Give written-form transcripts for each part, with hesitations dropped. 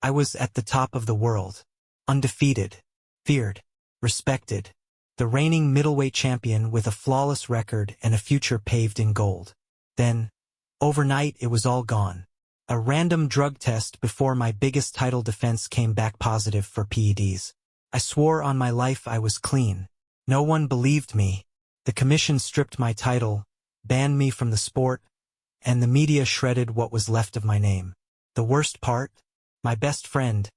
I was at the top of the world. Undefeated. Feared. Respected. The reigning middleweight champion with a flawless record and a future paved in gold. Then, overnight it was all gone. A random drug test before my biggest title defense came back positive for PEDs. I swore on my life I was clean. No one believed me. The commission stripped my title, banned me from the sport, and the media shredded what was left of my name. The worst part? My best friend,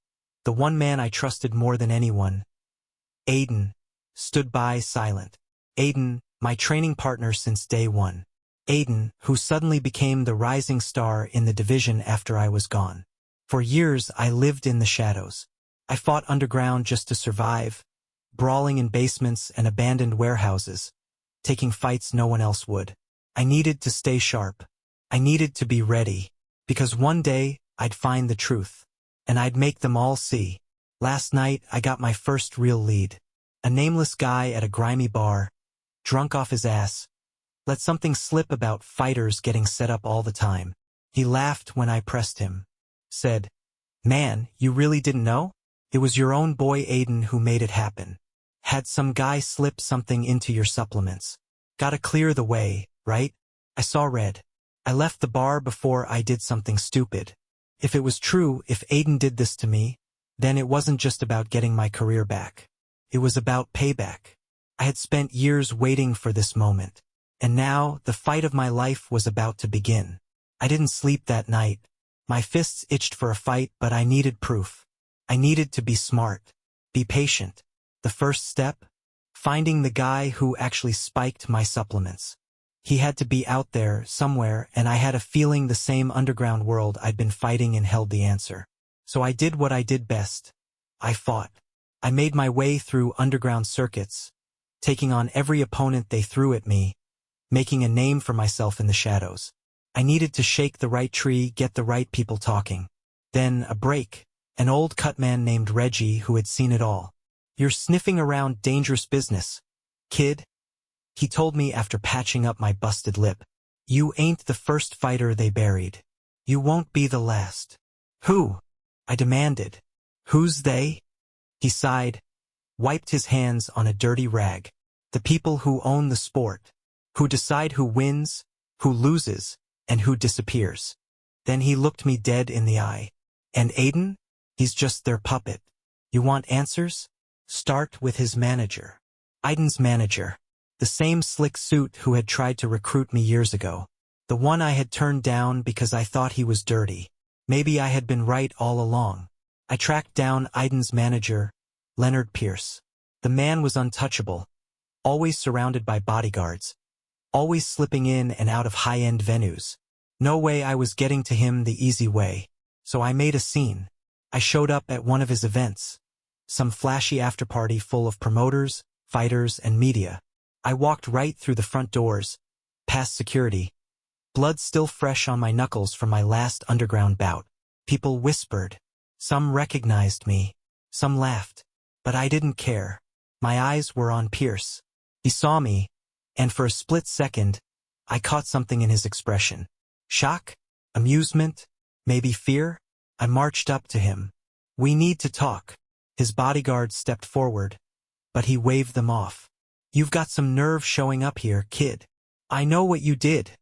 the one man I trusted more than anyone, Aiden, stood by silent. Aiden, my training partner since day one. Aiden, who suddenly became the rising star in the division after I was gone. For years I lived in the shadows. I fought underground just to survive, brawling in basements and abandoned warehouses, taking fights no one else would. I needed to stay sharp. I needed to be ready, because one day I'd find the truth, and I'd make them all see. Last night I got my first real lead. A nameless guy at a grimy bar, drunk off his ass, let something slip about fighters getting set up all the time. He laughed when I pressed him. Said, "Man, you really didn't know? It was your own boy Aiden who made it happen. Had some guy slip something into your supplements. Gotta clear the way, right?" I saw red. I left the bar before I did something stupid. If it was true, if Aiden did this to me, then it wasn't just about getting my career back. It was about payback. I had spent years waiting for this moment. And now, the fight of my life was about to begin. I didn't sleep that night. My fists itched for a fight, but I needed proof. I needed to be smart. Be patient. The first step? Finding the guy who actually spiked my supplements. He had to be out there, somewhere, and I had a feeling the same underground world I'd been fighting and held the answer. So I did what I did best. I fought. I made my way through underground circuits, taking on every opponent they threw at me, making a name for myself in the shadows. I needed to shake the right tree, get the right people talking. Then a break. An old cut man named Reggie who had seen it all. "You're sniffing around dangerous business, kid," he told me after patching up my busted lip. "You ain't the first fighter they buried. You won't be the last." "Who?" I demanded. "Who's they?" He sighed, wiped his hands on a dirty rag. "The people who own the sport. Who decide who wins, who loses, and who disappears." Then he looked me dead in the eye. "And Aiden? He's just their puppet. You want answers? Start with his manager." Aiden's manager. The same slick suit who had tried to recruit me years ago. The one I had turned down because I thought he was dirty. Maybe I had been right all along. I tracked down Aiden's manager, Leonard Pierce. The man was untouchable, always surrounded by bodyguards, always slipping in and out of high-end venues. No way I was getting to him the easy way. So I made a scene. I showed up at one of his events. Some flashy after-party full of promoters, fighters, and media. I walked right through the front doors, past security. Blood still fresh on my knuckles from my last underground bout. People whispered. Some recognized me. Some laughed. But I didn't care. My eyes were on Pierce. He saw me, and for a split second, I caught something in his expression. Shock? Amusement? Maybe fear? I marched up to him. "We need to talk." His bodyguard stepped forward, but he waved them off. "You've got some nerve showing up here, kid." "I know what you did,"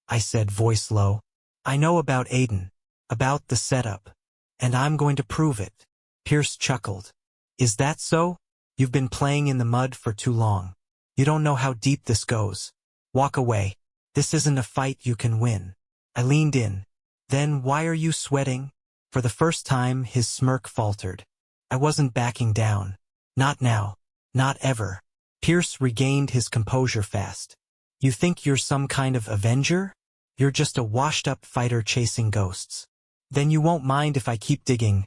I said, voice low. "I know about Aiden, about the setup, and I'm going to prove it." Pierce chuckled. "Is that so? You've been playing in the mud for too long. You don't know how deep this goes. Walk away. This isn't a fight you can win." I leaned in. "Then why are you sweating?" For the first time, his smirk faltered. I wasn't backing down. Not now. Not ever. Pierce regained his composure fast. "You think you're some kind of avenger? You're just a washed-up fighter chasing ghosts. Then you won't mind if I keep digging."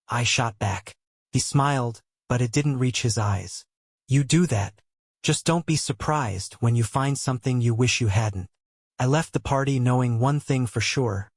I shot back. He smiled, but it didn't reach his eyes. "You do that. Just don't be surprised when you find something you wish you hadn't." I left the party knowing one thing for sure.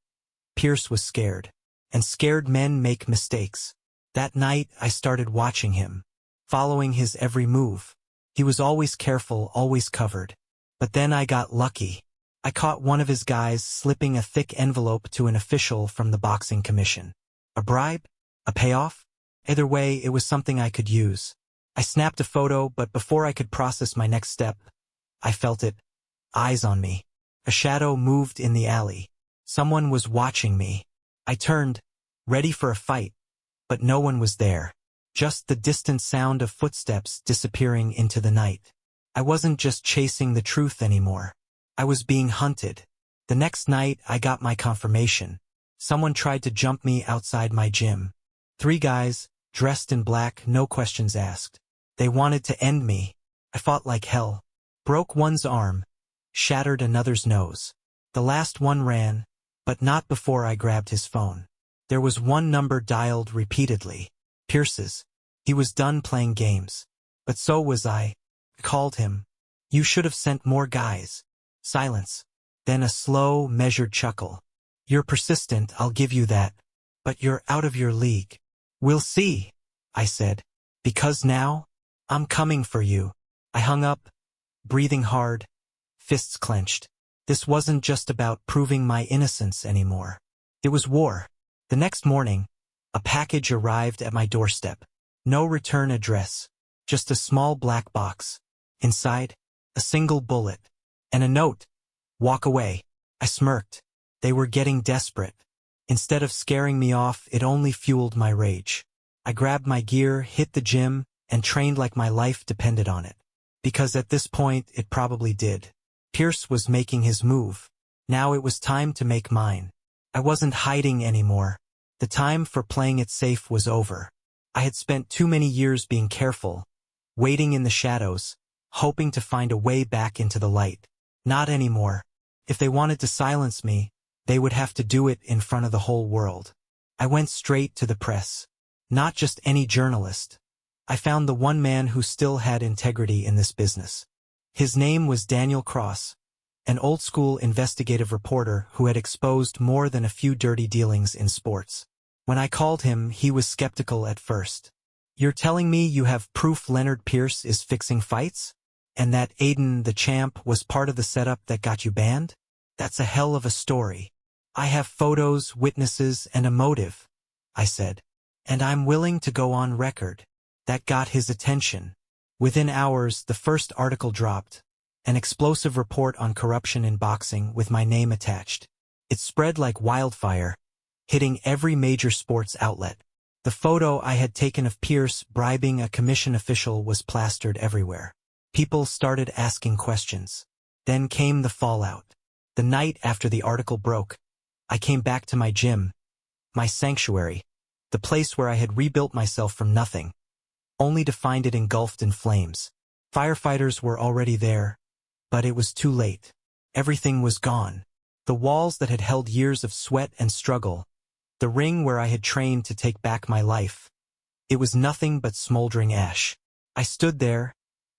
Pierce was scared. And scared men make mistakes. That night, I started watching him, following his every move. He was always careful, always covered. But then I got lucky. I caught one of his guys slipping a thick envelope to an official from the boxing commission. A bribe? A payoff? Either way, it was something I could use. I snapped a photo, but before I could process my next step, I felt it. Eyes on me. A shadow moved in the alley. Someone was watching me. I turned, ready for a fight, but no one was there. Just the distant sound of footsteps disappearing into the night. I wasn't just chasing the truth anymore. I was being hunted. The next night, I got my confirmation. Someone tried to jump me outside my gym. 3 guys, dressed in black, no questions asked. They wanted to end me. I fought like hell. Broke one's arm. Shattered another's nose. The last one ran, but not before I grabbed his phone. There was one number dialed repeatedly. Pierce's. He was done playing games. But so was I. I called him. You should have sent more guys. Silence. Then a slow, measured chuckle. You're persistent, I'll give you that. But you're out of your league. We'll see, I said. Because now, I'm coming for you. I hung up, breathing hard, fists clenched. This wasn't just about proving my innocence anymore. It was war. The next morning, a package arrived at my doorstep. No return address. Just a small black box. Inside, a single bullet. And a note. Walk away. I smirked. They were getting desperate. Instead of scaring me off, it only fueled my rage. I grabbed my gear, hit the gym, and trained like my life depended on it. Because at this point, it probably did. Pierce was making his move. Now it was time to make mine. I wasn't hiding anymore. The time for playing it safe was over. I had spent too many years being careful, waiting in the shadows, hoping to find a way back into the light. Not anymore. If they wanted to silence me, they would have to do it in front of the whole world. I went straight to the press. Not just any journalist. I found the one man who still had integrity in this business. His name was Daniel Cross, an old-school investigative reporter who had exposed more than a few dirty dealings in sports. When I called him, he was skeptical at first. You're telling me you have proof Leonard Pierce is fixing fights? And that Aiden the champ was part of the setup that got you banned? That's a hell of a story. I have photos, witnesses, and a motive, I said. And I'm willing to go on record. That got his attention. Within hours, the first article dropped. An explosive report on corruption in boxing with my name attached. It spread like wildfire, hitting every major sports outlet. The photo I had taken of Pierce bribing a commission official was plastered everywhere. People started asking questions. Then came the fallout. The night after the article broke, I came back to my gym, my sanctuary, the place where I had rebuilt myself from nothing, only to find it engulfed in flames. Firefighters were already there, but it was too late. Everything was gone. The walls that had held years of sweat and struggle, the ring where I had trained to take back my life. It was nothing but smoldering ash. I stood there,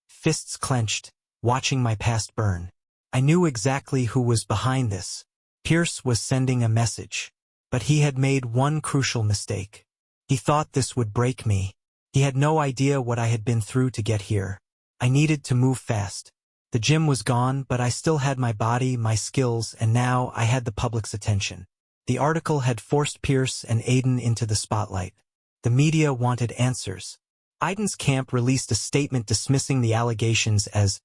fists clenched, watching my past burn. I knew exactly who was behind this. Pierce was sending a message. But he had made one crucial mistake. He thought this would break me. He had no idea what I had been through to get here. I needed to move fast. The gym was gone, but I still had my body, my skills, and now I had the public's attention. The article had forced Pierce and Aiden into the spotlight. The media wanted answers. Aiden's camp released a statement dismissing the allegations as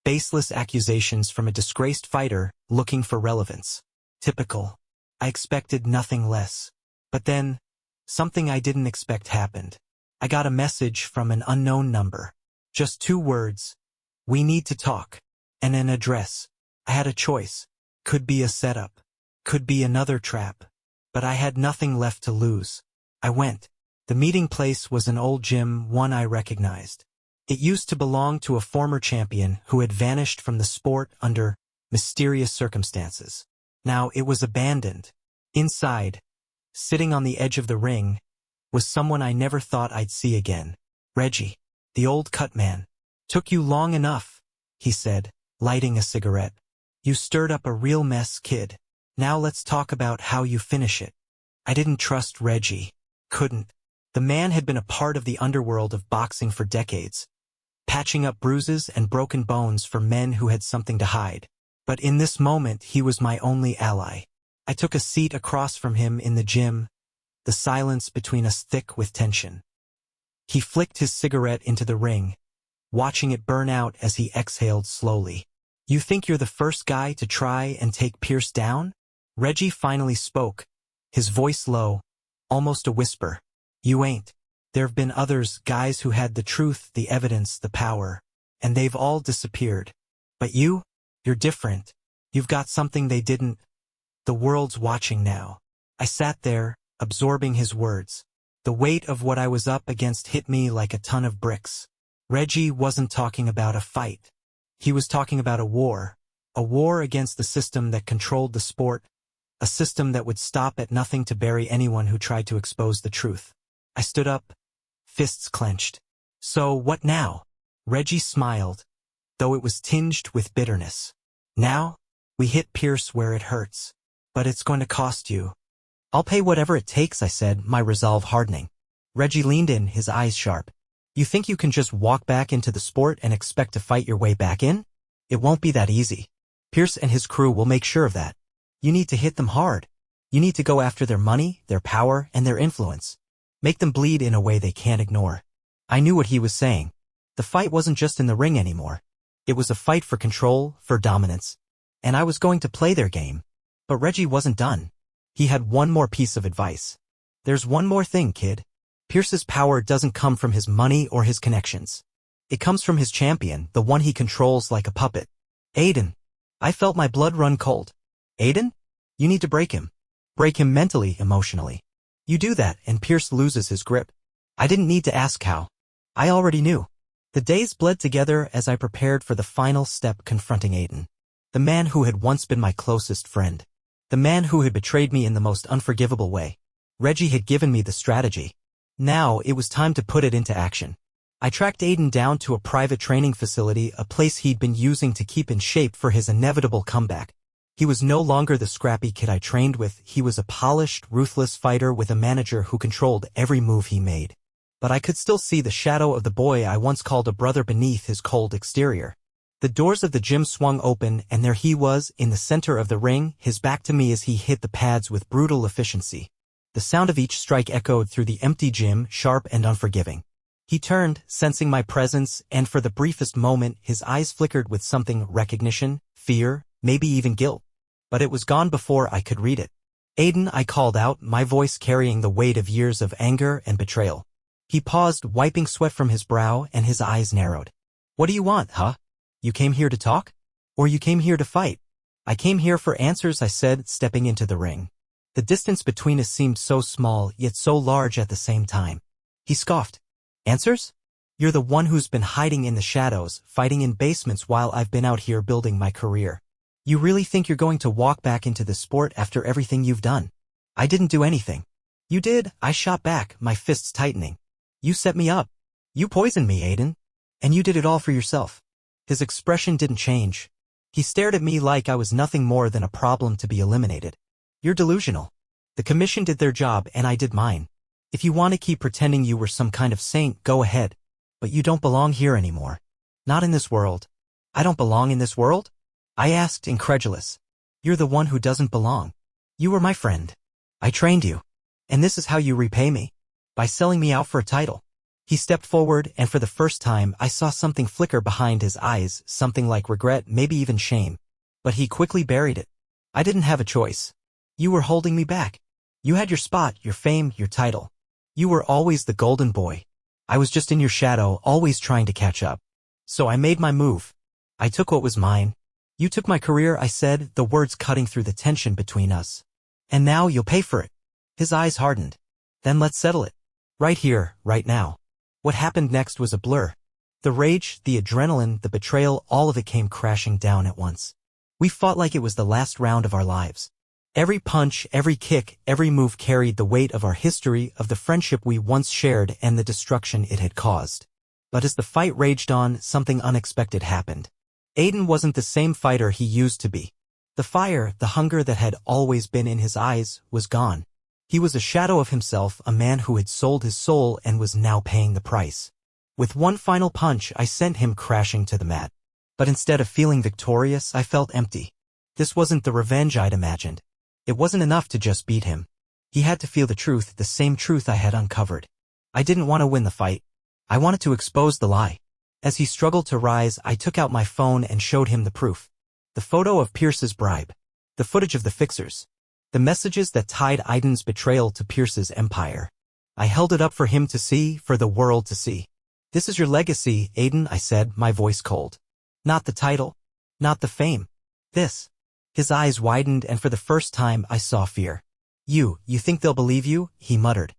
baseless accusations from a disgraced fighter looking for relevance. Typical. I expected nothing less. But then, something I didn't expect happened. I got a message from an unknown number. Just 2 words. We need to talk. And an address. I had a choice. Could be a setup. Could be another trap. But I had nothing left to lose. I went. The meeting place was an old gym, one I recognized. It used to belong to a former champion who had vanished from the sport under mysterious circumstances. Now it was abandoned. Inside, sitting on the edge of the ring, was someone I never thought I'd see again. Reggie, the old cut man. Took you long enough, he said, lighting a cigarette. You stirred up a real mess, kid. Now let's talk about how you finish it. I didn't trust Reggie. Couldn't. The man had been a part of the underworld of boxing for decades, patching up bruises and broken bones for men who had something to hide. But in this moment, he was my only ally. I took a seat across from him in the gym, the silence between us thick with tension. He flicked his cigarette into the ring, watching it burn out as he exhaled slowly. "You think you're the first guy to try and take Pierce down?" Reggie finally spoke, his voice low, almost a whisper. "You ain't. There have been others, guys who had the truth, the evidence, the power, and they've all disappeared. But you're different. You've got something they didn't. The world's watching now." I sat there, absorbing his words. The weight of what I was up against hit me like a ton of bricks. Reggie wasn't talking about a fight. He was talking about a war against the system that controlled the sport, a system that would stop at nothing to bury anyone who tried to expose the truth. I stood up, fists clenched. "So what now?" Reggie smiled, though it was tinged with bitterness. "Now, we hit Pierce where it hurts. But it's going to cost you." "I'll pay whatever it takes," I said, my resolve hardening. Reggie leaned in, his eyes sharp. "You think you can just walk back into the sport and expect to fight your way back in? It won't be that easy. Pierce and his crew will make sure of that. You need to hit them hard. You need to go after their money, their power, and their influence. Make them bleed in a way they can't ignore." I knew what he was saying. The fight wasn't just in the ring anymore. It was a fight for control, for dominance. And I was going to play their game. But Reggie wasn't done. He had one more piece of advice. "There's one more thing, kid. Pierce's power doesn't come from his money or his connections. It comes from his champion, the one he controls like a puppet. Aiden." I felt my blood run cold. "Aiden? You need to break him. Break him mentally, emotionally. You do that, and Pierce loses his grip." I didn't need to ask how. I already knew. The days bled together as I prepared for the final step, confronting Aiden. The man who had once been my closest friend. The man who had betrayed me in the most unforgivable way. Reggie had given me the strategy. Now it was time to put it into action. I tracked Aiden down to a private training facility, a place he'd been using to keep in shape for his inevitable comeback. He was no longer the scrappy kid I trained with. He was a polished, ruthless fighter with a manager who controlled every move he made. But I could still see the shadow of the boy I once called a brother beneath his cold exterior. The doors of the gym swung open, and there he was, in the center of the ring, his back to me as he hit the pads with brutal efficiency. The sound of each strike echoed through the empty gym, sharp and unforgiving. He turned, sensing my presence, and for the briefest moment, his eyes flickered with something: recognition, fear, maybe even guilt. But it was gone before I could read it. "Aiden," I called out, my voice carrying the weight of years of anger and betrayal. He paused, wiping sweat from his brow, and his eyes narrowed. "What do you want, huh? You came here to talk? Or you came here to fight?" "I came here for answers," I said, stepping into the ring. The distance between us seemed so small, yet so large at the same time. He scoffed. "Answers? You're the one who's been hiding in the shadows, fighting in basements while I've been out here building my career. You really think you're going to walk back into the sport after everything you've done?" "I didn't do anything." "You did," I shot back, my fists tightening. "You set me up. You poisoned me, Aiden. And you did it all for yourself." His expression didn't change. He stared at me like I was nothing more than a problem to be eliminated. "You're delusional. The commission did their job and I did mine. If you want to keep pretending you were some kind of saint, go ahead. But you don't belong here anymore. Not in this world." "I don't belong in this world?" I asked, incredulous. "You're the one who doesn't belong. You were my friend. I trained you. And this is how you repay me? By selling me out for a title." He stepped forward, and for the first time I saw something flicker behind his eyes, something like regret, maybe even shame. But he quickly buried it. "I didn't have a choice. You were holding me back. You had your spot, your fame, your title. You were always the golden boy. I was just in your shadow, always trying to catch up. So I made my move. I took what was mine. You took my career," I said, the words cutting through the tension between us. "And now you'll pay for it." His eyes hardened. "Then let's settle it. Right here, right now." What happened next was a blur. The rage, the adrenaline, the betrayal, all of it came crashing down at once. We fought like it was the last round of our lives. Every punch, every kick, every move carried the weight of our history, of the friendship we once shared, and the destruction it had caused. But as the fight raged on, something unexpected happened. Aiden wasn't the same fighter he used to be. The fire, the hunger that had always been in his eyes, was gone. He was a shadow of himself, a man who had sold his soul and was now paying the price. With one final punch, I sent him crashing to the mat. But instead of feeling victorious, I felt empty. This wasn't the revenge I'd imagined. It wasn't enough to just beat him. He had to feel the truth, the same truth I had uncovered. I didn't want to win the fight. I wanted to expose the lie. As he struggled to rise, I took out my phone and showed him the proof. The photo of Pierce's bribe. The footage of the fixers. The messages that tied Aiden's betrayal to Pierce's empire. I held it up for him to see, for the world to see. This is your legacy, Aiden, I said, my voice cold. Not the title. Not the fame. This. His eyes widened, and for the first time I saw fear. You think they'll believe you? He muttered.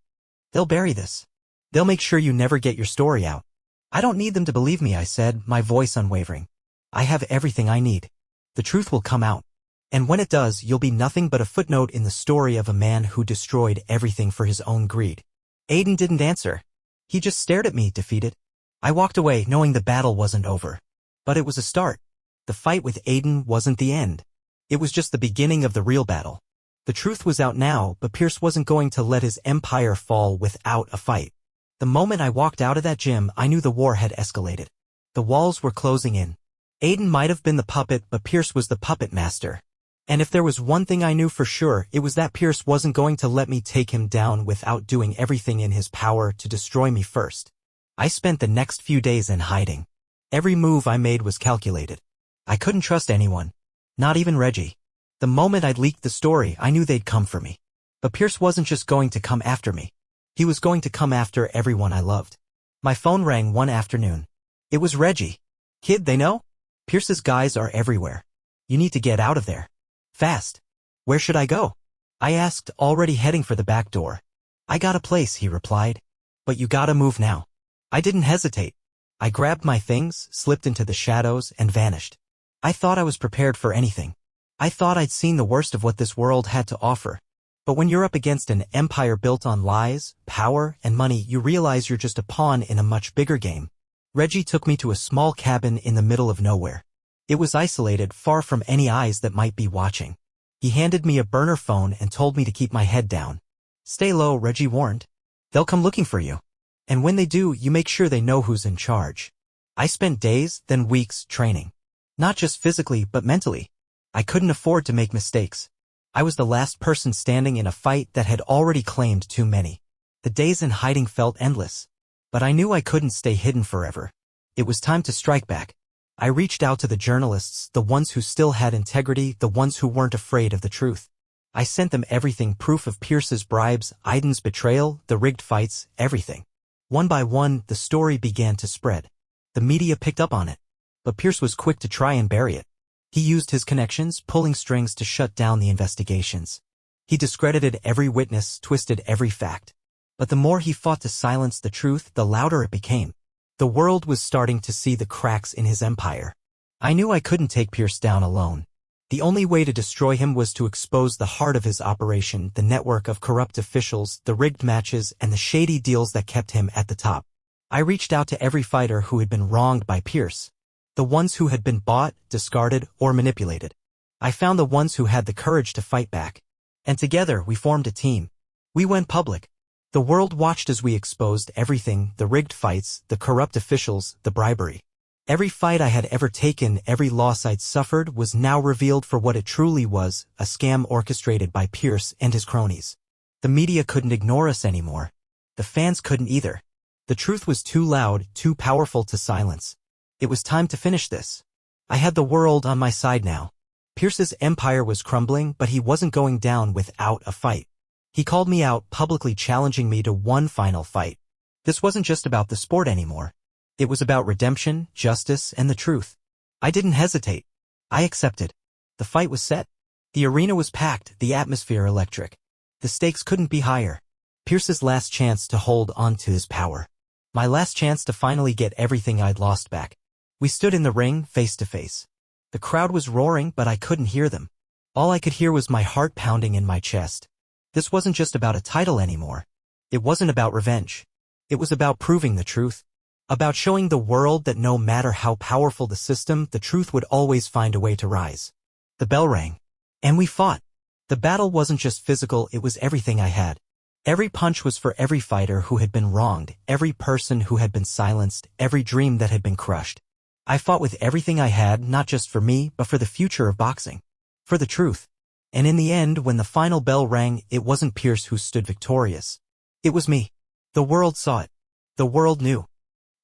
They'll bury this. They'll make sure you never get your story out. I don't need them to believe me, I said, my voice unwavering. I have everything I need. The truth will come out. And when it does, you'll be nothing but a footnote in the story of a man who destroyed everything for his own greed. Aiden didn't answer. He just stared at me, defeated. I walked away, knowing the battle wasn't over. But it was a start. The fight with Aiden wasn't the end. It was just the beginning of the real battle. The truth was out now, but Pierce wasn't going to let his empire fall without a fight. The moment I walked out of that gym, I knew the war had escalated. The walls were closing in. Aiden might have been the puppet, but Pierce was the puppet master. And if there was one thing I knew for sure, it was that Pierce wasn't going to let me take him down without doing everything in his power to destroy me first. I spent the next few days in hiding. Every move I made was calculated. I couldn't trust anyone. Not even Reggie. The moment I'd leaked the story, I knew they'd come for me. But Pierce wasn't just going to come after me. He was going to come after everyone I loved. My phone rang one afternoon. It was Reggie. Kid, they know? Pierce's guys are everywhere. You need to get out of there. Fast. Where should I go? I asked, already heading for the back door. I got a place, he replied. But you gotta move now. I didn't hesitate. I grabbed my things, slipped into the shadows, and vanished. I thought I was prepared for anything. I thought I'd seen the worst of what this world had to offer. But when you're up against an empire built on lies, power, and money, you realize you're just a pawn in a much bigger game. Reggie took me to a small cabin in the middle of nowhere. It was isolated, far from any eyes that might be watching. He handed me a burner phone and told me to keep my head down. Stay low, Reggie warned. They'll come looking for you. And when they do, you make sure they know who's in charge. I spent days, then weeks, training. Not just physically, but mentally. I couldn't afford to make mistakes. I was the last person standing in a fight that had already claimed too many. The days in hiding felt endless. But I knew I couldn't stay hidden forever. It was time to strike back. I reached out to the journalists, the ones who still had integrity, the ones who weren't afraid of the truth. I sent them everything, proof of Pierce's bribes, Aiden's betrayal, the rigged fights, everything. One by one, the story began to spread. The media picked up on it. But Pierce was quick to try and bury it. He used his connections, pulling strings to shut down the investigations. He discredited every witness, twisted every fact. But the more he fought to silence the truth, the louder it became. The world was starting to see the cracks in his empire. I knew I couldn't take Pierce down alone. The only way to destroy him was to expose the heart of his operation, the network of corrupt officials, the rigged matches, and the shady deals that kept him at the top. I reached out to every fighter who had been wronged by Pierce. The ones who had been bought, discarded, or manipulated. I found the ones who had the courage to fight back. And together we formed a team. We went public. The world watched as we exposed everything, the rigged fights, the corrupt officials, the bribery. Every fight I had ever taken, every loss I'd suffered was now revealed for what it truly was, a scam orchestrated by Pierce and his cronies. The media couldn't ignore us anymore. The fans couldn't either. The truth was too loud, too powerful to silence. It was time to finish this. I had the world on my side now. Pierce's empire was crumbling, but he wasn't going down without a fight. He called me out, publicly challenging me to one final fight. This wasn't just about the sport anymore. It was about redemption, justice, and the truth. I didn't hesitate. I accepted. The fight was set. The arena was packed, the atmosphere electric. The stakes couldn't be higher. Pierce's last chance to hold on to his power. My last chance to finally get everything I'd lost back. We stood in the ring, face to face. The crowd was roaring, but I couldn't hear them. All I could hear was my heart pounding in my chest. This wasn't just about a title anymore. It wasn't about revenge. It was about proving the truth. About showing the world that no matter how powerful the system, the truth would always find a way to rise. The bell rang. And we fought. The battle wasn't just physical, it was everything I had. Every punch was for every fighter who had been wronged, every person who had been silenced, every dream that had been crushed. I fought with everything I had, not just for me, but for the future of boxing. For the truth. And in the end, when the final bell rang, it wasn't Pierce who stood victorious. It was me. The world saw it. The world knew.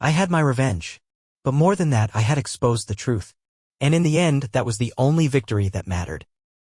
I had my revenge. But more than that, I had exposed the truth. And in the end, that was the only victory that mattered.